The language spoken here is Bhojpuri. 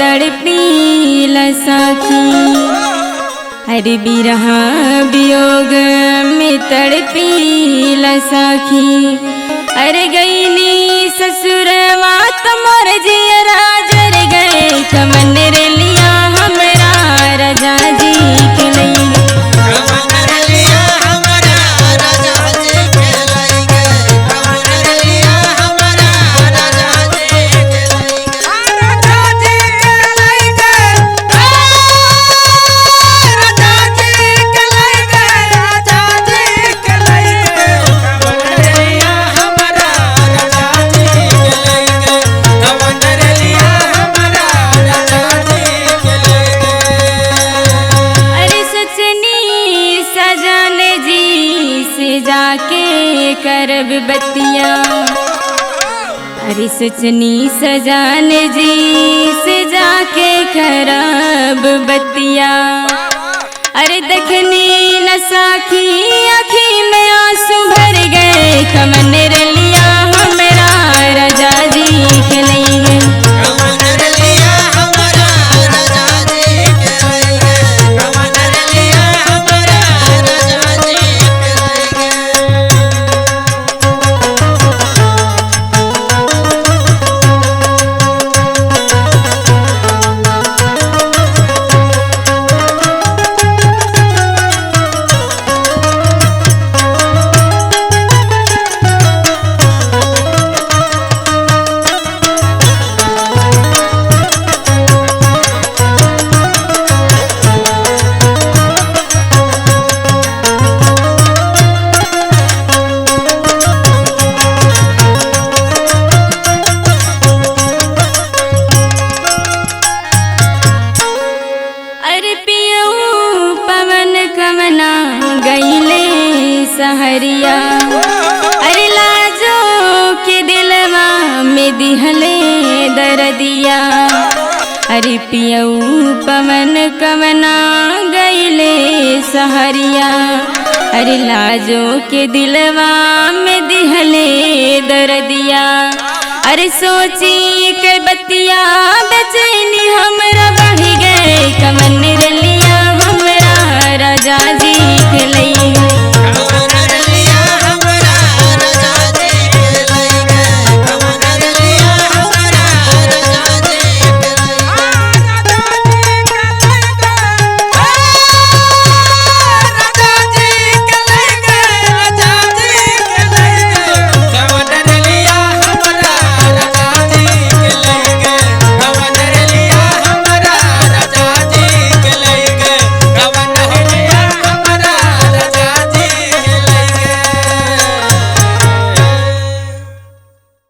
तड़पील सखी। अरे बिरहा वियोग में तड़पील सखी। अरे गईनी ससुरवा तमोर जियरा जर गए कमन रे लिया हमरा राजा जी के लई। जाके करब बतिया। अरे सजनी सजान जी से जाके करब बतिया। अरे देखनी न साखी आँखी में आंसू भर गए कमन रे लिया हमरा राजा जी के लई गए। सहरिया अरे लाजो के दिलवा में दिहले दर्दिया। अरे पियऊ पवन कवना गईले सहरिया। अरे लाजो के दिलवा में दिहले दर्दिया। अरे सोची के बतिया बेचैनी हम